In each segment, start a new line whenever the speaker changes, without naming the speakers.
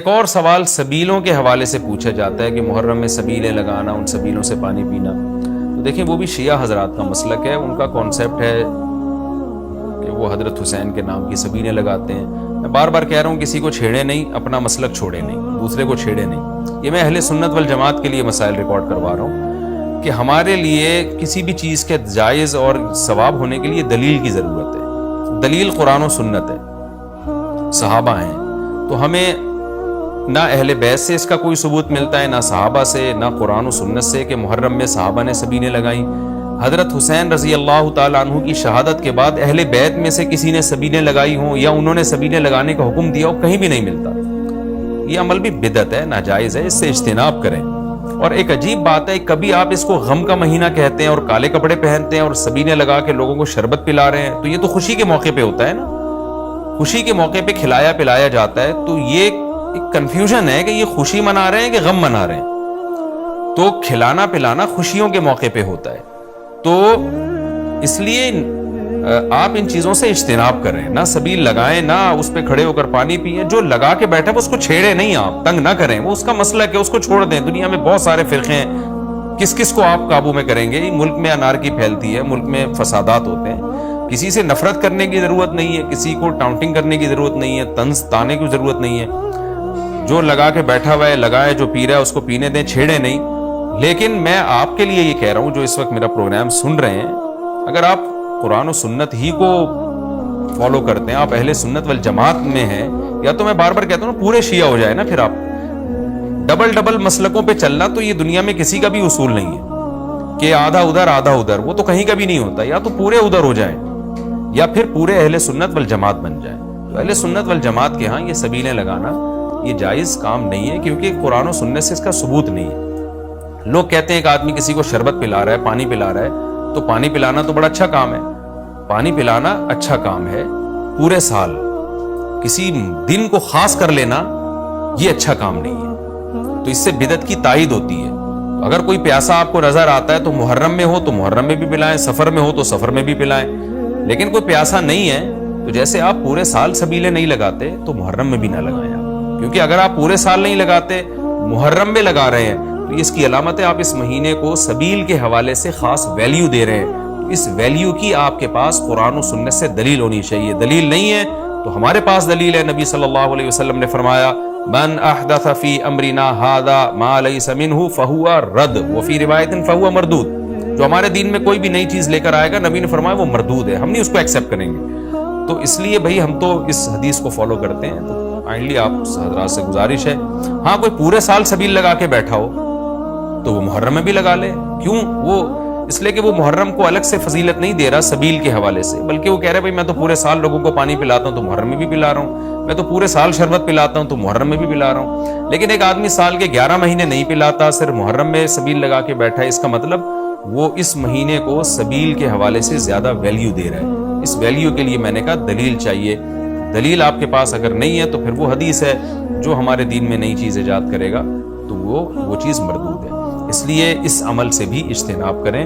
ایک اور سوال سبیلوں کے حوالے سے پوچھا جاتا ہے کہ محرم میں سبیلیں لگانا، ان سبیلوں سے پانی پینا. تو دیکھیں وہ بھی شیعہ حضرات کا مسلک ہے، ان کا کانسیپٹ ہے کہ وہ حضرت حسین کے نام کی سبیلیں لگاتے ہیں. میں بار بار کہہ رہا ہوں کسی کو چھیڑے نہیں، اپنا مسلک چھوڑے نہیں، دوسرے کو چھیڑے نہیں. یہ میں اہل سنت والجماعت کے لیے مسائل ریکارڈ کروا رہا ہوں کہ ہمارے لیے کسی بھی چیز کے جائز اور ثواب ہونے کے لیے دلیل کی ضرورت ہے. دلیل قرآن و سنت ہے، صحابہ ہیں. تو ہمیں نہ اہل بیت سے اس کا کوئی ثبوت ملتا ہے، نہ صحابہ سے، نہ قرآن و سنت سے کہ محرم میں صحابہ نے سبیلیں لگائیں. حضرت حسین رضی اللہ تعالیٰ عنہ کی شہادت کے بعد اہل بیت میں سے کسی نے سبیلیں لگائی ہوں یا انہوں نے سبیلیں لگانے کا حکم دیا ہو، کہیں بھی نہیں ملتا. یہ عمل بھی بدعت ہے، ناجائز ہے، اس سے اجتناب کریں. اور ایک عجیب بات ہے، کبھی آپ اس کو غم کا مہینہ کہتے ہیں اور کالے کپڑے پہنتے ہیں اور سبیلیں لگا کے لوگوں کو شربت پلا رہے ہیں. تو یہ تو خوشی کے موقع پہ ہوتا ہے نا، خوشی کے موقع پہ کھلایا پلایا جاتا ہے. تو یہ ایک کنفیوژن ہے کہ یہ خوشی منا رہے ہیں کہ غم منا رہے ہیں. تو کھلانا پلانا خوشیوں کے موقع پہ ہوتا ہے. تو اس لیے آپ ان چیزوں سے اجتناب کریں، نہ سبیل لگائیں، نہ اس پہ کھڑے ہو کر پانی پئیں. جو لگا کے بیٹھے اس کو چھیڑے نہیں، آپ تنگ نہ کریں، وہ اس کا مسئلہ ہے کہ اس کو چھوڑ دیں. دنیا میں بہت سارے فرقے ہیں، کس کس کو آپ قابو میں کریں گے؟ ملک میں انارکی پھیلتی ہے، ملک میں فسادات ہوتے ہیں. کسی سے نفرت کرنے کی ضرورت نہیں ہے، کسی کو ٹاؤنٹنگ کرنے کی ضرورت نہیں ہے، طنز تانے کی ضرورت نہیں ہے. جو لگا کے بیٹھا ہوا ہے لگائے، جو پی رہا ہے اس کو پینے دیں، چھیڑے نہیں. لیکن میں آپ کے لیے یہ کہہ رہا ہوں جو اس وقت میرا پروگرام سن رہے ہیں، اگر آپ قرآن و سنت ہی کو فالو کرتے ہیں، آپ اہل سنت والجماعت میں ہیں، یا تو میں بار بار کہتا ہوں پورے شیعہ ہو جائے نا. پھر آپ ڈبل مسلکوں پہ چلنا تو یہ دنیا میں کسی کا بھی اصول نہیں ہے کہ آدھا ادھر آدھا ادھر، وہ تو کہیں کا بھی نہیں ہوتا. یا تو پورے ادھر ہو جائیں یا پھر پورے اہل سنت والجماعت بن جائیں. تو اہل سنت والجماعت کے ہاں یہ سبیلیں لگانا یہ جائز کام نہیں ہے، کیونکہ قرآن و سنت سے اس کا ثبوت نہیں ہے. لوگ کہتے ہیں کہ آدمی کسی کو شربت پلا رہا ہے، پانی پلا رہا ہے، تو پانی پلانا تو بڑا اچھا کام ہے. پانی پلانا اچھا کام ہے، پورے سال کسی دن کو خاص کر لینا یہ اچھا کام نہیں ہے. تو اس سے بدعت کی تائید ہوتی ہے. اگر کوئی پیاسا آپ کو نظر آتا ہے تو محرم میں ہو تو محرم میں بھی پلائیں، سفر میں ہو تو سفر میں بھی پلائیں. لیکن کوئی پیاسا نہیں ہے تو جیسے آپ پورے سال سبیلیں نہیں لگاتے تو محرم میں بھی نہ لگائیں آپ. کیونکہ اگر آپ پورے سال نہیں لگاتے، محرم میں لگا رہے ہیں، تو اس کی علامت ہے آپ اس مہینے کو سبیل کے حوالے سے خاص ویلیو دے رہے ہیں. اس ویلیو کی آپ کے پاس قرآن و سنت سے دلیل ہونی چاہیے. دلیل نہیں ہے تو ہمارے پاس دلیل ہے. نبی صلی اللہ علیہ وسلم نے فرمایا من احدث فی امرنا ھذا ما لیس منہ فہو رد وفی روایت فہو مردود. جو ہمارے دین میں کوئی بھی نئی چیز لے کر آئے گا، نبی نے فرمایا وہ مردود ہے، ہم نہیں اس کو ایکسیپٹ کریں گے. تو اس لیے بھائی ہم تو اس حدیث کو فالو کرتے ہیں. تو کائنڈلی آپ حضرات سے گزارش ہے، ہاں کوئی پورے سال سبیل لگا کے بیٹھا ہو تو وہ محرم میں بھی لگا لے. کیوں؟ وہ اس لیے کہ وہ محرم کو الگ سے فضیلت نہیں دے رہا سبیل کے حوالے سے، بلکہ وہ کہہ رہا ہے میں تو پورے سال لوگوں کو پانی پلاتا ہوں تو محرم میں بھی پلا رہا ہوں، میں تو پورے سال شربت پلاتا ہوں تو محرم میں بھی پلا رہا ہوں. لیکن ایک آدمی سال کے 11 مہینے نہیں پلاتا، صرف محرم میں سبیل لگا کے بیٹھا ہے، اس کا مطلب وہ اس مہینے کو سبیل کے حوالے سے زیادہ ویلیو دے رہا ہے. اس ویلیو کے لیے میں نے کہا دلیل چاہیے. دلیل آپ کے پاس اگر نہیں ہے تو پھر وہ حدیث ہے جو ہمارے دین میں نئی چیز ایجاد کرے گا تو وہ چیز مردود ہے. اس لیے اس عمل سے بھی اجتناب کریں.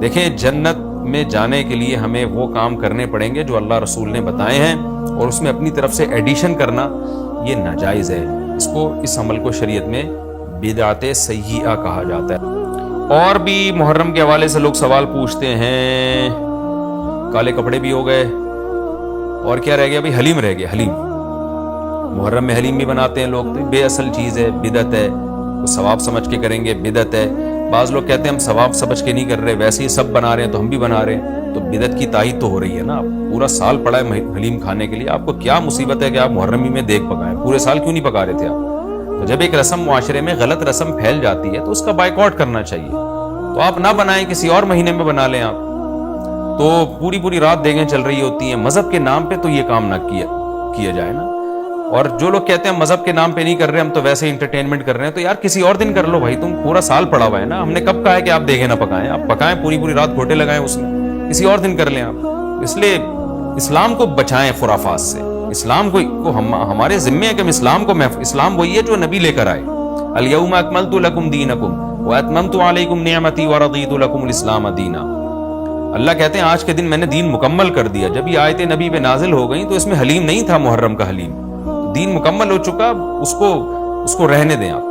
دیکھیں جنت میں جانے کے لیے ہمیں وہ کام کرنے پڑیں گے جو اللہ رسول نے بتائے ہیں، اور اس میں اپنی طرف سے ایڈیشن کرنا یہ ناجائز ہے. اس عمل کو شریعت میں بدعت سیئہ کہا جاتا ہے. اور بھی محرم کے حوالے سے لوگ سوال پوچھتے ہیں. کالے کپڑے بھی ہو گئے، اور کیا رہ گیا بھائی؟ حلیم رہ گیا. حلیم محرم میں حلیم بھی بناتے ہیں لوگ، تو بے اصل چیز ہے، بدعت ہے. ثواب سمجھ کے کریں گے، بدعت ہے. بعض لوگ کہتے ہیں ہم ثواب سمجھ کے نہیں کر رہے، ویسے ہی سب بنا رہے ہیں تو ہم بھی بنا رہے ہیں. تو بدعت کی تائید تو ہو رہی ہے نا. آپ پورا سال پڑا ہے حلیم کھانے کے لیے، آپ کو کیا مصیبت ہے کہ آپ محرم میں دیگ پکائیں؟ پورے سال کیوں نہیں پکا رہے تھے آپ؟ تو جب ایک رسم معاشرے میں غلط رسم پھیل جاتی ہے تو اس کا بائیکاٹ کرنا چاہیے. تو آپ نہ بنائیں، کسی اور مہینے میں بنا لیں آپ. تو پوری رات دیگیں چل رہی ہوتی ہیں. مذہب کے نام پہ تو یہ کام نہ کیا جائے نا. اور جو لوگ کہتے ہیں مذہب کے نام پہ نہیں کر رہے، ہم تو ویسے انٹرٹینمنٹ کر رہے ہیں، تو یار کسی اور دن کر لو بھائی. تم پورا سال پڑا ہوا ہے نا. ہم نے کب کہا ہے کہ آپ دیگیں نہ پکائیں؟ آپ پکائیں، پوری رات گھوٹے لگائیں اس میں، کسی اور دن کر لیں آپ. اس لیے اسلام کو بچائیں خرافات سے. اسلام کو ہمارے ذمے ہے کہ ہم اسلام کو اسلام وہی ہے جو نبی لے کر آئے. الیوم اکملت لکم دینکم واتممت علیکم نعمتی ورضیت لکم الاسلام دینا. اللہ کہتے ہیں آج کے دن میں نے دین مکمل کر دیا. جب یہ آیتیں نبی پہ نازل ہو گئیں تو اس میں حلیم نہیں تھا، محرم کا حلیم. دین مکمل ہو چکا، اس کو رہنے دیں آپ.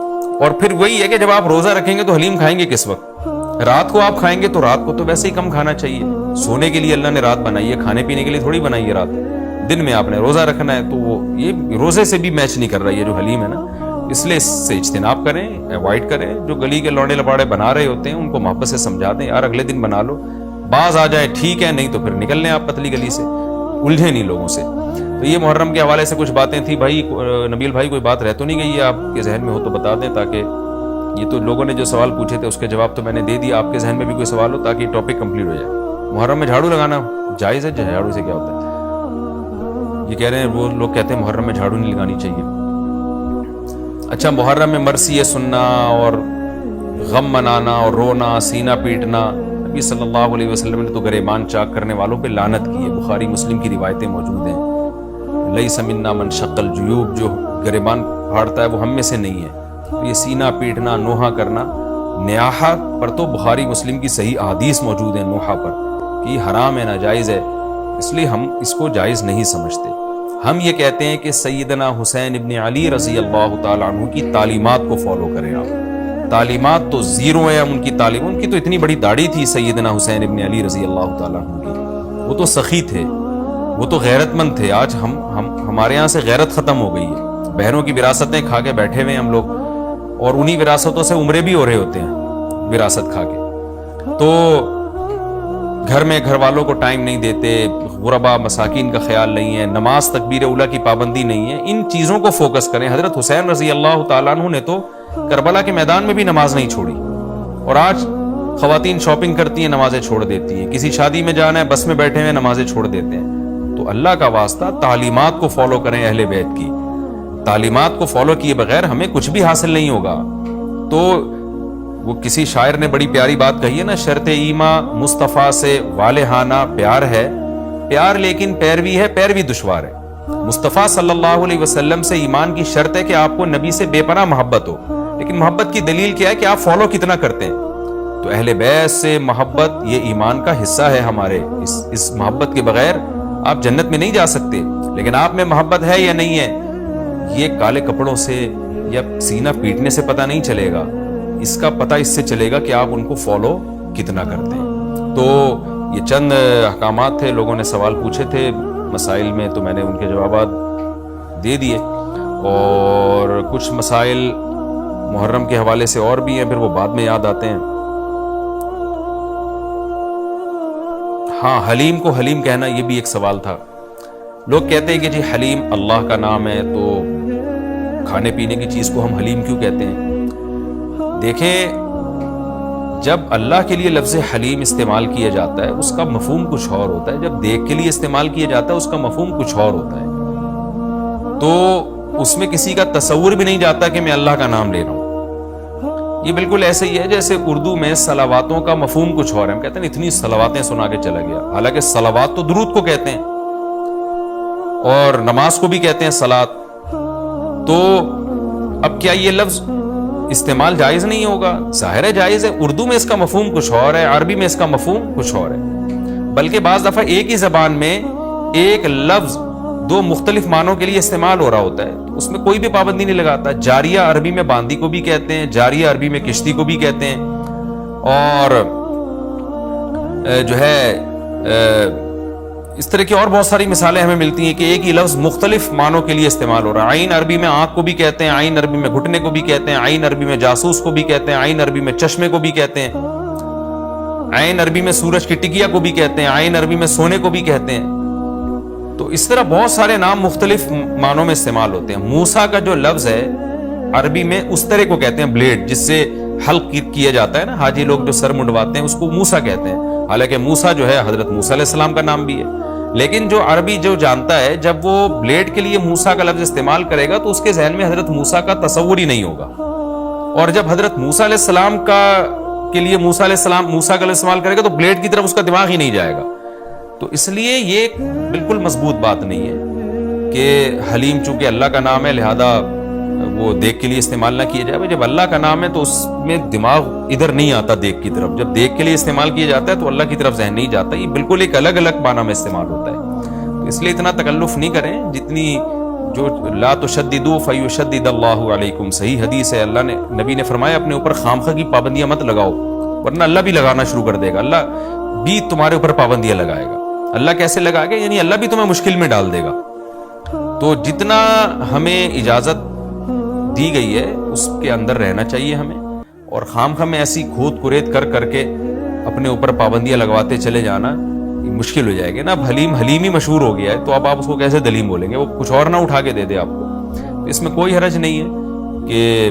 اور پھر وہی ہے کہ جب آپ روزہ رکھیں گے تو حلیم کھائیں گے کس وقت؟ رات کو آپ کھائیں گے تو رات کو تو ویسے ہی کم کھانا چاہیے. سونے کے لیے اللہ نے رات بنائی ہے، کھانے پینے کے لیے تھوڑی بنائی ہے رات. دن میں آپ نے روزہ رکھنا ہے، تو وہ یہ روزے سے بھی میچ نہیں کر رہا ہے جو حلیم ہے نا. اس لیے اس سے اجتناب کریں، ایوائڈ کریں. جو گلی کے لوڑے لباڑے بنا رہے ہوتے ہیں ان کو محبت سے سمجھا دیں، یار اگلے دن بنا لو، باز آ جائے ٹھیک ہے، نہیں تو پھر نکل لیں آپ پتلی گلی سے، الجھے نہیں لوگوں سے. تو یہ محرم کے حوالے سے کچھ باتیں تھیں. بھائی نبیل بھائی کوئی بات رہ تو نہیں گئی ہے آپ کے ذہن میں ہو تو بتا دیں، تاکہ یہ تو لوگوں نے جو سوال پوچھے تھے اس کے جواب تو میں نے دے دیا. آپ کے ذہن میں بھی کوئی سوال ہو تاکہ ٹاپک کمپلیٹ ہو جائے. محرم میں جھاڑو لگانا جائز ہے؟ جھاڑو سے کیا ہوتا ہے؟ یہ کہہ رہے ہیں وہ لوگ کہتے ہیں محرم میں جھاڑو نہیں لگانی چاہیے. اچھا، محرم میں مرثیے سننا اور غم منانا اور رونا، سینہ پیٹنا، نبی صلی اللہ علیہ وسلم نے تو گریبان چاک کرنے والوں پہ لعنت کی ہے. بخاری مسلم کی روایتیں موجود ہیں. لیس منا من شق الجیوب، جو گریبان پھاڑتا ہے وہ ہم میں سے نہیں ہے. تو یہ سینہ پیٹنا، نوحہ کرنا، نیاحہ پر تو بخاری مسلم کی صحیح احادیث موجود ہیں نوحہ پر کہ یہ حرام ہے، ناجائز ہے. اس لیے ہم اس کو جائز نہیں سمجھتے. ہم یہ کہتے ہیں کہ سیدنا حسین ابن علی رضی اللہ تعالیٰ عنہ کی تعلیمات کو فالو کریں آپ. تعلیمات تو زیرو ہیں ان کی تعلیم. ان کی تو اتنی بڑی داڑھی تھی سیدنا حسین ابن علی رضی اللہ تعالیٰ عنہ کی. وہ تو سخی تھے، وہ تو غیرت مند تھے. آج ہمارے یہاں سے غیرت ختم ہو گئی ہے. بہنوں کی وراثتیں کھا کے بیٹھے ہوئے ہیں ہم لوگ، اور انہی وراثتوں سے عمرے بھی ہو رہے ہوتے ہیں وراثت کھا کے. تو گھر میں گھر والوں کو ٹائم نہیں دیتے، غربا مساکین کا خیال نہیں ہے، نماز تکبیر اولیٰ کی پابندی نہیں ہے. ان چیزوں کو فوکس کریں. حضرت حسین رضی اللہ تعالیٰ عنہ نے تو کربلا کے میدان میں بھی نماز نہیں چھوڑی. اور آج خواتین شاپنگ کرتی ہیں، نمازیں چھوڑ دیتی ہیں. کسی شادی میں جانا ہے، بس میں بیٹھے ہوئے نمازیں چھوڑ دیتے ہیں. تو اللہ کا واسطہ تعلیمات کو فالو کریں اہل بیت کی. تعلیمات کو فالو کیے بغیر ہمیں کچھ بھی حاصل نہیں ہوگا. تو وہ کسی شاعر نے بڑی پیاری بات کہی ہے نا، شرط ایماں مصطفیٰ سے والہانہ پیار ہے، پیار لیکن پیروی ہے، پیروی دشوار ہے. مصطفیٰ صلی اللہ علیہ وسلم سے ایمان کی شرط ہے کہ آپ کو نبی سے بے پناہ محبت ہو. لیکن محبت کی دلیل کیا ہے کہ آپ فالو کتنا کرتے ہیں. تو اہل بیت سے محبت یہ ایمان کا حصہ ہے ہمارے. اس محبت کے بغیر آپ جنت میں نہیں جا سکتے. لیکن آپ میں محبت ہے یا نہیں ہے، یہ کالے کپڑوں سے یا سینہ پیٹنے سے پتہ نہیں چلے گا. اس کا پتہ اس سے چلے گا کہ آپ ان کو فالو کتنا کرتے ہیں. تو یہ چند احکامات تھے. لوگوں نے سوال پوچھے تھے مسائل میں، تو میں نے ان کے جوابات دے دیے. اور کچھ مسائل محرم کے حوالے سے اور بھی ہیں، پھر وہ بعد میں یاد آتے ہیں. ہاں، حلیم کو حلیم کہنا یہ بھی ایک سوال تھا. لوگ کہتے ہیں کہ جی حلیم اللہ کا نام ہے، تو کھانے پینے کی چیز کو ہم حلیم کیوں کہتے ہیں؟ دیکھیں، جب اللہ کے لیے لفظ حلیم استعمال کیا جاتا ہے اس کا مفہوم کچھ اور ہوتا ہے. جب دیکھ کے لیے استعمال کیا جاتا ہے اس کا مفہوم کچھ اور ہوتا ہے. تو اس میں کسی کا تصور بھی نہیں جاتا کہ میں اللہ کا نام لے رہا ہوں. یہ بالکل ایسے ہی ہے جیسے اردو میں صلواتوں کا مفہوم کچھ اور ہے. ہم کہتے ہیں اتنی صلواتیں سنا کے چلا گیا، حالانکہ صلوات تو درود کو کہتے ہیں، اور نماز کو بھی کہتے ہیں صلات. تو اب کیا یہ لفظ استعمال جائز نہیں ہوگا؟ ظاہر ہے جائز ہے. اردو میں اس کا مفہوم کچھ اور ہے، عربی میں اس کا مفہوم کچھ اور ہے. بلکہ بعض دفعہ ایک ہی زبان میں ایک لفظ دو مختلف معنوں کے لیے استعمال ہو رہا ہوتا ہے، تو اس میں کوئی بھی پابندی نہیں لگاتا. جاریہ عربی میں باندی کو بھی کہتے ہیں، جاریہ عربی میں کشتی کو بھی کہتے ہیں. اور جو ہے اس طرح کی اور بہت ساری مثالیں ہمیں ملتی ہیں کہ ایک ہی لفظ مختلف معنوں کے لیے استعمال ہو رہا ہے. عین عربی میں آنکھ کو بھی کہتے ہیں، عین عربی میں گھٹنے کو بھی کہتے ہیں، عین عربی میں جاسوس کو بھی کہتے ہیں، عین عربی میں چشمے کو بھی کہتے ہیں، عین عربی میں سورج کی ٹکیا کو بھی کہتے ہیں، عین عربی میں سونے کو بھی کہتے ہیں. تو اس طرح بہت سارے نام مختلف معنوں میں استعمال ہوتے ہیں. موسیٰ کا جو لفظ ہے عربی میں اس طرح کو کہتے ہیں بلیڈ، جس سے حلق کیا جاتا ہے نا، حاجی لوگ جو سر منڈواتے ہیں اس کو موسیٰ کہتے ہیں. حالانکہ موسیٰ جو ہے حضرت موسیٰ علیہ السلام کا نام بھی ہے. لیکن جو عربی جو جانتا ہے، جب وہ بلیڈ کے لیے موسیٰ کا لفظ استعمال کرے گا تو اس کے ذہن میں حضرت موسیٰ کا تصور ہی نہیں ہوگا. اور جب حضرت موسیٰ علیہ السلام کے لیے موسیٰ کا لفظ استعمال کرے گا تو بلیڈ کی طرف اس کا دماغ ہی نہیں جائے گا. تو اس لیے یہ بالکل مضبوط بات نہیں ہے کہ حلیم چونکہ اللہ کا نام ہے لہذا وہ دیکھ کے لیے استعمال نہ کیا جائے. جب اللہ کا نام ہے تو اس میں دماغ ادھر نہیں آتا دیکھ کی طرف. جب دیکھ کے لیے استعمال کیا جاتا ہے تو اللہ کی طرف ذہن نہیں جاتا. یہ بالکل ایک الگ الگ معنی میں استعمال ہوتا ہے. تو اس لیے اتنا تکلف نہیں کریں جتنی جو لا تشددوا فیشدد اللہ علیکم، صحیح حدیث ہے، اللہ نے نبی نے فرمایا اپنے اوپر خامخواہ کی پابندیاں مت لگاؤ، ورنہ اللہ بھی لگانا شروع کر دے گا، اللہ بھی تمہارے اوپر پابندیاں لگائے گا۔ اللہ کیسے لگائے گا؟ یعنی اللہ بھی تمہیں مشکل میں ڈال دے گا۔ تو جتنا ہمیں اجازت دی گئی ہے اس کے اندر رہنا چاہیے ہمیں، اور خام میں ایسی کھود کرید کر کے اپنے اوپر پابندیاں لگواتے چلے جانا مشکل ہو جائے گی نا۔ اب حلیم ہی مشہور ہو گیا ہے تو اب آپ اس کو کیسے دلیم بولیں گے؟ وہ کچھ اور نہ اٹھا کے دے دے آپ کو، تو اس میں کوئی حرج نہیں ہے کہ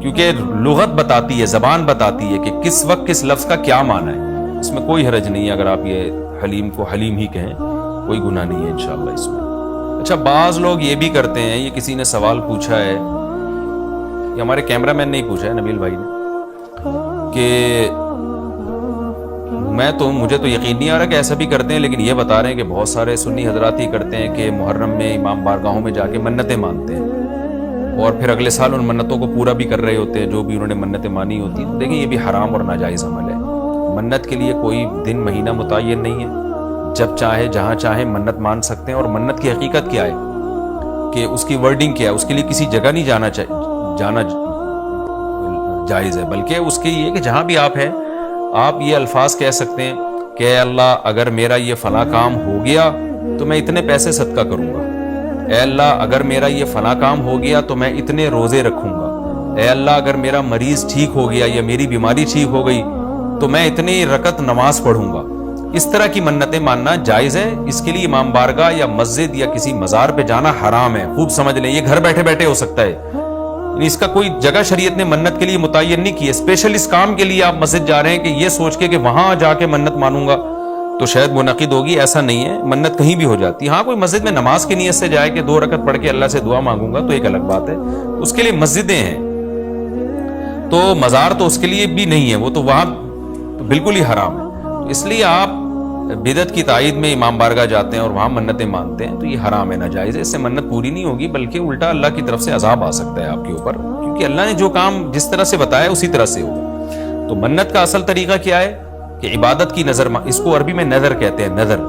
کیونکہ لغت بتاتی ہے، زبان بتاتی ہے کہ کس وقت کس لفظ کا کیا معنی ہے، اس میں کوئی حرج نہیں ہے اگر آپ یہ حلیم کو حلیم ہی کہیں، کوئی گناہ نہیں ہے انشاءاللہ اس میں۔ اچھا، بعض لوگ یہ بھی کرتے ہیں، یہ کسی نے سوال پوچھا ہے، یہ ہمارے کیمرہ مین نے ہی پوچھا ہے، نبیل بھائی نے، کہ مجھے تو یقین نہیں آ رہا کہ ایسا بھی کرتے ہیں، لیکن یہ بتا رہے ہیں کہ بہت سارے سنی حضرات ہی کرتے ہیں کہ محرم میں امام بارگاہوں میں جا کے منتیں مانتے ہیں اور پھر اگلے سال ان منتوں کو پورا بھی کر رہے ہوتے ہیں جو بھی انہوں نے منتیں مانی ہوتی ہیں۔ دیکھیں یہ بھی حرام اور ناجائز عمل ہے۔ منت کے لیے کوئی دن مہینہ متعین نہیں ہے، جب چاہے جہاں چاہے منت مان سکتے ہیں، اور منت کی حقیقت کیا ہے کہ اس کی ورڈنگ کیا ہے، اس کے لیے کسی جگہ نہیں جانا جائز ہے، بلکہ اس کے یہ کہ جہاں بھی آپ ہیں آپ یہ الفاظ کہہ سکتے ہیں کہ اے اللہ اگر میرا یہ فلاں کام ہو گیا تو میں اتنے پیسے صدقہ کروں گا، اے اللہ اگر میرا یہ فلاں کام ہو گیا تو میں اتنے روزے رکھوں گا، اے اللہ اگر میرا مریض ٹھیک ہو گیا یا میری بیماری ٹھیک ہو گئی تو میں اتنی رکعت نماز پڑھوں گا۔ اس طرح کی منتیں ماننا جائز ہے، اس کے لیے امام بارگاہ یا مسجد یا کسی مزار پہ جانا حرام ہے۔ خوب سمجھ لیں، یہ گھر بیٹھے بیٹھے ہو سکتا ہے، اس کا کوئی جگہ شریعت نے منت کے لیے متعین نہیں کی ہے۔ اسپیشل اس کام کے لیے آپ مسجد جا رہے ہیں کہ یہ سوچ کے کہ وہاں جا کے منت مانوں گا تو شاید منعقد ہوگی، ایسا نہیں ہے، منت کہیں بھی ہو جاتی ہے۔ ہاں کوئی مسجد میں نماز کی نیت سے جائے کہ 2 رکعت پڑھ کے اللہ سے دعا مانگوں گا تو ایک الگ بات ہے، اس کے لیے مسجدیں ہیں، تو مزار تو اس کے لیے بھی نہیں ہے، وہ تو وہاں بالکل ہی حرام ہے۔ اس لیے آپ بدعت کی تائید میں امام بارگاہ جاتے ہیں اور وہاں منتیں مانتے ہیں تو یہ حرام ہے، ناجائز ہے، اس سے منت پوری نہیں ہوگی بلکہ الٹا اللہ کی طرف سے عذاب آ سکتا ہے آپ کے اوپر، کیونکہ اللہ نے جو کام جس طرح سے بتایا اسی طرح سے ہوگا۔ تو منت کا اصل طریقہ کیا ہے کہ عبادت کی نظر، اس کو عربی میں نظر کہتے ہیں، نظر۔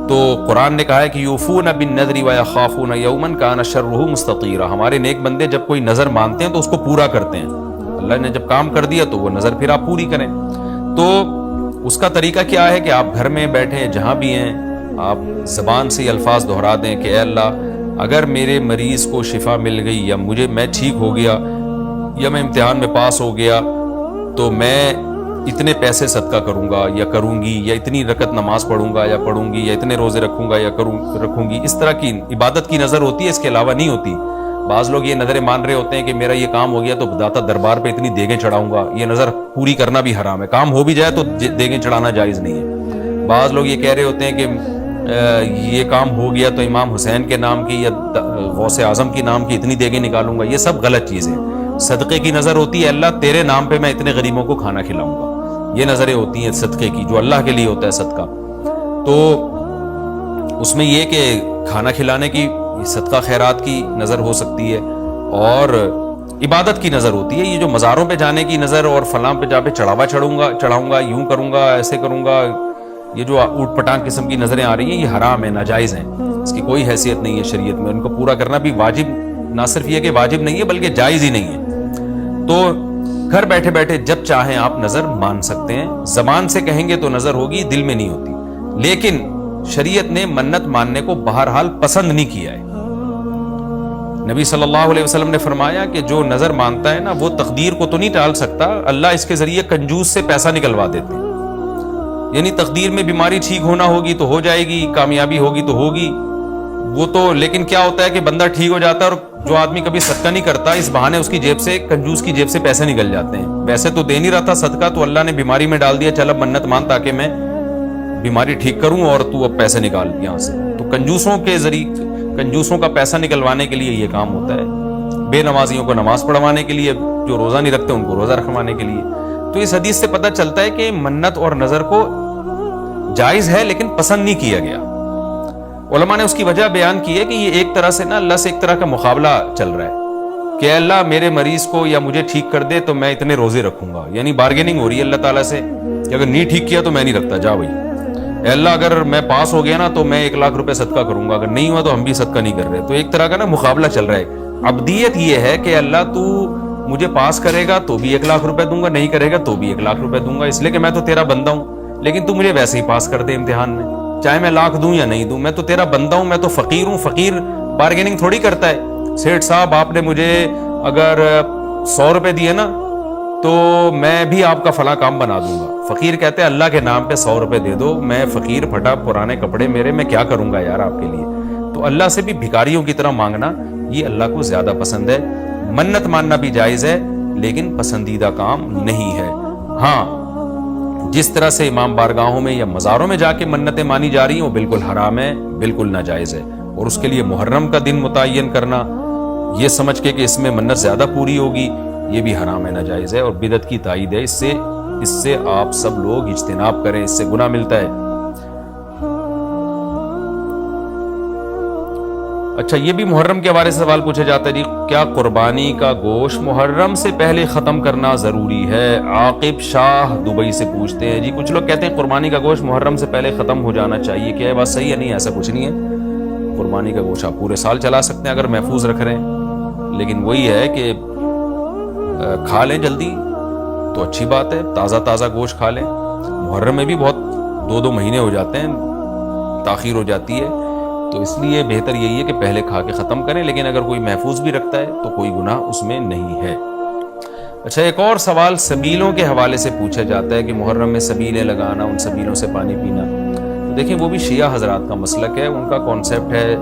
تو قرآن نے کہا ہے کہ یوفون بالنذر ویخافون یوما کان شرہ مستطیرا، ہمارے نیک بندے جب کوئی نظر مانتے ہیں تو اس کو پورا کرتے ہیں، اللہ نے جب کام کر دیا تو وہ نظر پھر آپ پوری کریں۔ تو اس کا طریقہ کیا ہے کہ آپ گھر میں بیٹھے جہاں بھی ہیں آپ زبان سے یہ الفاظ دہرا دیں کہ اے اللہ اگر میرے مریض کو شفا مل گئی یا میں ٹھیک ہو گیا یا میں امتحان میں پاس ہو گیا تو میں اتنے پیسے صدقہ کروں گا یا کروں گی، یا اتنی رکعت نماز پڑھوں گا یا پڑھوں گی، یا اتنے روزے رکھوں گا یا رکھوں گی۔ اس طرح کی عبادت کی نظر ہوتی ہے، اس کے علاوہ نہیں ہوتی۔ بعض لوگ یہ نظریں مان رہے ہوتے ہیں کہ میرا یہ کام ہو گیا تو داتا دربار پہ اتنی دیگیں چڑھاؤں گا، یہ نظر پوری کرنا بھی حرام ہے، کام ہو بھی جائے تو دیگیں چڑھانا جائز نہیں ہے۔ بعض لوگ یہ کہہ رہے ہوتے ہیں کہ یہ کام ہو گیا تو امام حسین کے نام کی یا غوث اعظم کے نام کی اتنی دیگیں نکالوں گا، یہ سب غلط چیزیں۔ صدقے کی نظر ہوتی ہے اللہ تیرے نام پہ میں اتنے غریبوں کو کھانا کھلاؤں گا، یہ نظریں ہوتی ہیں صدقے کی جو اللہ کے لیے ہوتا ہے صدقہ۔ تو اس میں یہ کہ کھانا کھلانے کی صدقہ خیرات کی نظر ہو سکتی ہے اور عبادت کی نظر ہوتی ہے۔ یہ جو مزاروں پہ جانے کی نظر اور فلاں پہ جا پہ چڑھاؤں گا، یوں کروں گا، ایسے کروں گا، یہ جو اوٹ پٹانگ قسم کی نظریں آ رہی ہیں یہ حرام ہے، ناجائز ہیں، اس کی کوئی حیثیت نہیں ہے شریعت میں، ان کو پورا کرنا بھی واجب، نہ صرف یہ کہ واجب نہیں ہے بلکہ جائز ہی نہیں ہے۔ تو گھر بیٹھے بیٹھے جب چاہیں آپ نظر مان سکتے ہیں، زبان سے کہیں گے تو نظر ہوگی، دل میں نہیں ہوتی، لیکن شریعت نے منت ماننے کو بہرحال پسند نہیں کیا ہے۔ نبی صلی اللہ علیہ وسلم نے فرمایا کہ جو نظر مانتا ہے نا وہ تقدیر کو تو نہیں ٹال سکتا، اللہ اس کے ذریعے کنجوس سے پیسہ نکلوا دیتے ہیں، یعنی تقدیر میں بیماری ٹھیک ہونا ہوگی تو ہو جائے گی، کامیابی ہوگی تو ہوگی، وہ تو لیکن کیا ہوتا ہے کہ بندہ ٹھیک ہو جاتا ہے اور جو آدمی کبھی صدقہ نہیں کرتا اس بہانے اس کی جیب سے، کنجوس کی جیب سے پیسے نکل جاتے ہیں، ویسے تو دے نہیں رہا تھا صدقہ تو اللہ نے بیماری میں ڈال دیا، چل اب منت مان تاکہ میں بیماری ٹھیک کروں اور تو اب پیسے نکال یہاں سے۔ تو کنجوسوں کے ذریعے، کنجوسوں کا پیسہ نکلوانے کے لیے یہ کام ہوتا ہے، بے نمازیوں کو نماز پڑھوانے کے لیے، جو روزہ نہیں رکھتے ان کو روزہ رکھوانے کے لیے۔ تو اس حدیث سے پتہ چلتا ہے کہ منت اور نظر کو جائز ہے لیکن پسند نہیں کیا گیا۔ علماء نے اس کی وجہ بیان کی ہے کہ یہ ایک طرح سے نا اللہ سے ایک طرح کا مقابلہ چل رہا ہے کہ اللہ میرے مریض کو یا مجھے ٹھیک کر دے تو میں اتنے روزے رکھوں گا، یعنی بارگیننگ ہو رہی ہے اللہ تعالیٰ سے کہ اگر نہیں ٹھیک کیا تو میں نہیں رکھتا، جا بھائی اے اللہ اگر میں پاس ہو گیا نا تو میں 1 لاکھ روپے صدقہ کروں گا, اگر نہیں ہوا تو ہم بھی صدقہ نہیں کر رہے. تو ایک طرح کا نا مقابلہ چل رہا ہے. عبدیت یہ ہے کہ اللہ تو مجھے پاس کرے گا تو بھی 1 لاکھ روپے دوں گا, نہیں کرے گا تو بھی 1 لاکھ روپے دوں گا, اس لیے کہ میں تو تیرا بندہ ہوں, لیکن تو مجھے ویسے ہی پاس کر دے امتحان میں, چاہے میں لاکھ دوں یا نہیں دوں, میں تو تیرا بندہ ہوں, میں تو فقیر ہوں. فقیر بارگیننگ تھوڑی کرتا ہے. سیٹھ صاحب آپ نے مجھے اگر 100 روپے دیے نا تو میں بھی آپ کا فلاں کام بنا دوں گا. فقیر کہتے ہیں اللہ کے نام پہ 100 روپے دے دو, میں فقیر پھٹا پرانے کپڑے میرے, میں کیا کروں گا یار آپ کے لیے. تو اللہ سے بھی بھکاریوں کی طرح مانگنا یہ اللہ کو زیادہ پسند ہے. منت ماننا بھی جائز ہے لیکن پسندیدہ کام نہیں ہے. ہاں جس طرح سے امام بارگاہوں میں یا مزاروں میں جا کے منتیں مانی جا رہی ہیں وہ بالکل حرام ہے, بالکل ناجائز ہے. اور اس کے لیے محرم کا دن متعین کرنا یہ سمجھ کے کہ اس میں منت زیادہ پوری ہوگی, یہ بھی حرام ہے, ناجائز ہے اور بدعت کی تائید ہے. اس سے آپ سب لوگ اجتناب کریں, اس سے گناہ ملتا ہے. اچھا یہ بھی محرم کے حوالے سے سوال پوچھا جاتا ہے جی, کیا قربانی کا گوشت محرم سے پہلے ختم کرنا ضروری ہے؟ عاقب شاہ دبئی سے پوچھتے ہیں جی. کچھ لوگ کہتے ہیں قربانی کا گوشت محرم سے پہلے ختم ہو جانا چاہیے, کیا یہ بات صحیح ہے؟ نہیں, ایسا کچھ نہیں ہے. قربانی کا گوشت آپ پورے سال چلا سکتے ہیں اگر محفوظ رکھ رہے ہیں, لیکن وہی ہے کہ کھا لیں جلدی تو اچھی بات ہے, تازہ گوشت کھا لیں. محرم میں بھی بہت 2 مہینے ہو جاتے ہیں, تاخیر ہو جاتی ہے, تو اس لیے بہتر یہی ہے کہ پہلے کھا کے ختم کریں. لیکن اگر کوئی محفوظ بھی رکھتا ہے تو کوئی گناہ اس میں نہیں ہے. اچھا ایک اور سوال سبیلوں کے حوالے سے پوچھا جاتا ہے کہ محرم میں سبیلیں لگانا, ان سبیلوں سے پانی پینا. تو دیکھیں وہ بھی شیعہ حضرات کا مسلک ہے, ان کا کانسیپٹ ہے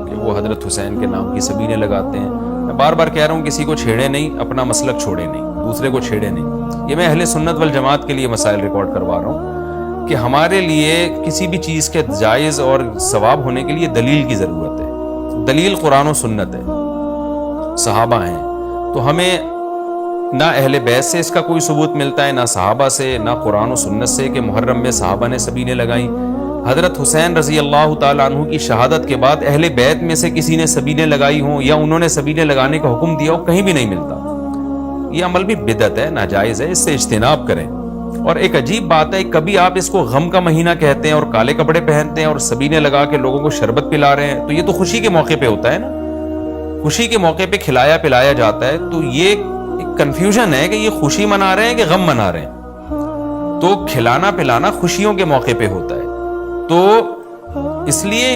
کہ وہ حضرت حسین کے نام کی سبیلیں لگاتے ہیں. میں بار بار کہہ رہا ہوں کسی کو چھیڑے نہیں, اپنا مسلک چھوڑے نہیں, دوسرے کو چھیڑے نہیں. یہ میں اہل سنت والجماعت کے لیے مسائل ریکارڈ کروا رہا ہوں کہ ہمارے لیے کسی بھی چیز کے جائز اور ثواب ہونے کے لیے دلیل کی ضرورت ہے. دلیل قرآن و سنت ہے, صحابہ ہیں. تو ہمیں نہ اہل بیت سے اس کا کوئی ثبوت ملتا ہے, نہ صحابہ سے, نہ قرآن و سنت سے کہ محرم میں صحابہ نے سبیلیں لگائیں. حضرت حسین رضی اللہ تعالیٰ عنہ کی شہادت کے بعد اہل بیت میں سے کسی نے سبیلیں لگائی ہوں یا انہوں نے سبیلیں لگانے کا حکم دیا ہو, کہیں بھی نہیں ملتا. یہ عمل بھی بدعت ہے, ناجائز ہے, اس سے اجتناب کریں. اور ایک عجیب بات ہے, کبھی آپ اس کو غم کا مہینہ کہتے ہیں اور کالے کپڑے پہنتے ہیں اور سبیلیں لگا کے لوگوں کو شربت پلا رہے ہیں, تو یہ تو خوشی کے موقع پہ ہوتا ہے نا, خوشی کے موقع پہ کھلایا پلایا جاتا ہے. تو یہ کنفیوژن ہے کہ یہ خوشی منا رہے ہیں کہ غم منا رہے ہیں. تو کھلانا پلانا خوشیوں کے موقع پہ ہوتا ہے, تو اس لیے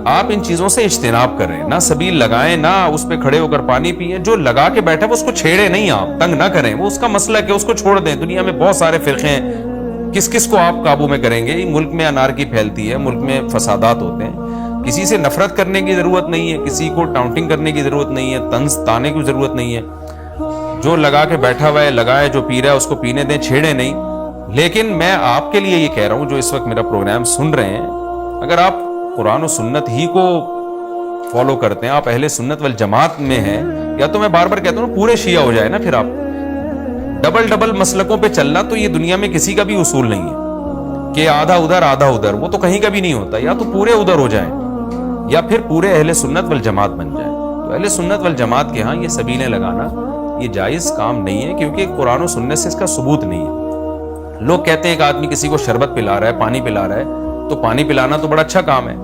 آپ ان چیزوں سے اجتناب کریں, نہ سبیل لگائیں, نہ اس پہ کھڑے ہو کر پانی پئیں. جو لگا کے بیٹھا وہ اس کو چھیڑے نہیں, آپ تنگ نہ کریں, وہ اس کا مسلک ہے, اس کو چھوڑ دیں. دنیا میں بہت سارے فرقے ہیں, کس کو آپ قابو میں کریں گے؟ ملک میں انارکی پھیلتی ہے, ملک میں فسادات ہوتے ہیں. کسی سے نفرت کرنے کی ضرورت نہیں ہے, کسی کو ٹاؤنٹنگ کرنے کی ضرورت نہیں ہے, طنز تانے کی ضرورت نہیں ہے. جو لگا کے بیٹھا ہوا ہے لگائے, جو پی رہا ہے اس کو پینے دیں, چھیڑے نہیں. لیکن میں آپ کے لیے یہ کہہ رہا ہوں جو اس وقت میرا پروگرام سن رہے ہیں, اگر آپ قرآن و سنت ہی کو فالو کرتے ہیں, آپ اہل سنت والجماعت میں ہیں, یا تو میں بار بار کہتا ہوں پورے شیعہ ہو جائے نا, پھر آپ ڈبل مسلکوں پہ چلنا تو یہ دنیا میں کسی کا بھی اصول نہیں ہے کہ آدھا ادھر, وہ تو کہیں کا بھی نہیں ہوتا. یا تو پورے ادھر ہو جائیں یا پھر پورے اہل سنت والجماعت بن جائیں. تو اہل سنت والجماعت کے ہاں یہ سبیلیں لگانا یہ جائز کام نہیں ہے, کیونکہ قرآن و سنت سے اس کا ثبوت نہیں ہے. لوگ کہتے ہیں کہ آدمی کسی کو شربت پلا رہا ہے, پانی پلا رہا ہے, تو پانی پلانا تو بڑا اچھا کام ہے.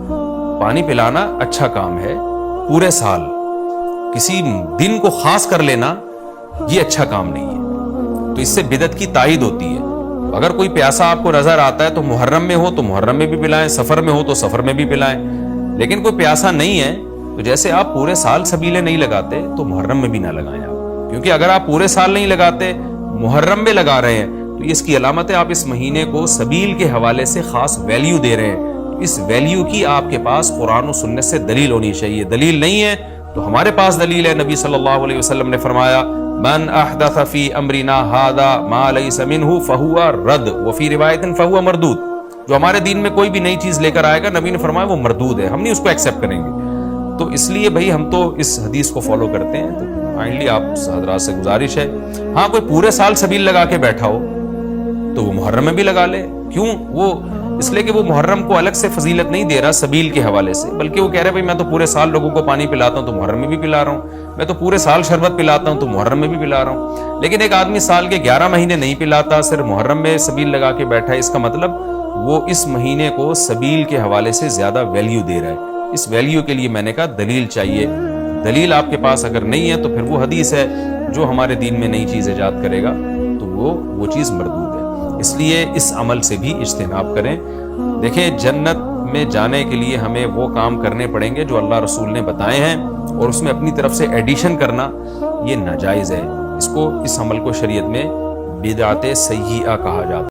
پانی پلانا اچھا کام ہے, پورے سال کسی دن کو خاص کر لینا یہ اچھا کام نہیں ہے. تو اس سے بدعت کی تائید ہوتی ہے. اگر کوئی پیاسا آپ کو نظر آتا ہے تو محرم میں ہو تو محرم میں بھی پلائیں, سفر میں ہو تو سفر میں بھی پلائیں. لیکن کوئی پیاسا نہیں ہے تو جیسے آپ پورے سال سبیلیں نہیں لگاتے تو محرم میں بھی نہ لگائیں آپ. کیونکہ اگر آپ پورے سال نہیں لگاتے, محرم میں لگا رہے ہیں, تو اس کی علامت ہے آپ اس مہینے کو سبیل کے حوالے سے خاص ویلیو دے رہے ہیں. اس ویلیو کی آپ کے پاس قرآن و سنت سے دلیل ہونی چاہیے. دلیل نہیں ہے تو ہمارے پاس دلیل ہے. نبی صلی اللہ علیہ وسلم نے فرمایا من احدث فی امرنا ھذا ما لیس منہ فہو رد وفی روایت فہو مردود. جو ہمارے دین میں کوئی بھی نئی چیز لے کر آئے گا, نبی نے فرمایا وہ مردود ہے, ہم نہیں اس کو ایکسیپٹ کریں گے. تو اس لیے بھائی ہم تو اس حدیث کو فالو کرتے ہیں. تو کائنڈلی آپ حضرات سے گزارش ہے, ہاں کوئی پورے سال سبیل لگا کے بیٹھا ہو تو وہ محرم میں بھی لگا لے. کیوں؟ وہ اس لیے کہ وہ محرم کو الگ سے فضیلت نہیں دے رہا سبیل کے حوالے سے, بلکہ وہ کہہ رہے بھائی میں تو پورے سال لوگوں کو پانی پلاتا ہوں تو محرم میں بھی پلا رہا ہوں, میں تو پورے سال شربت پلاتا ہوں تو محرم میں بھی پلا رہا ہوں. لیکن ایک آدمی سال کے 11 مہینے نہیں پلاتا, صرف محرم میں سبیل لگا کے بیٹھا ہے, اس کا مطلب وہ اس مہینے کو سبیل کے حوالے سے زیادہ ویلیو دے رہا ہے. اس ویلیو کے لیے میں نے کہا دلیل چاہیے. دلیل آپ کے پاس اگر نہیں ہے تو پھر وہ حدیث ہے جو ہمارے دین میں نئی چیز ایجاد کرے گا تو وہ چیز مردود ہے. اس لیے اس عمل سے بھی اجتناب کریں. دیکھیں جنت میں جانے کے لیے ہمیں وہ کام کرنے پڑیں گے جو اللہ رسول نے بتائے ہیں، اور اس میں اپنی طرف سے ایڈیشن کرنا یہ ناجائز ہے. اس عمل کو شریعت میں بدعت سیئہ کہا جاتا ہے.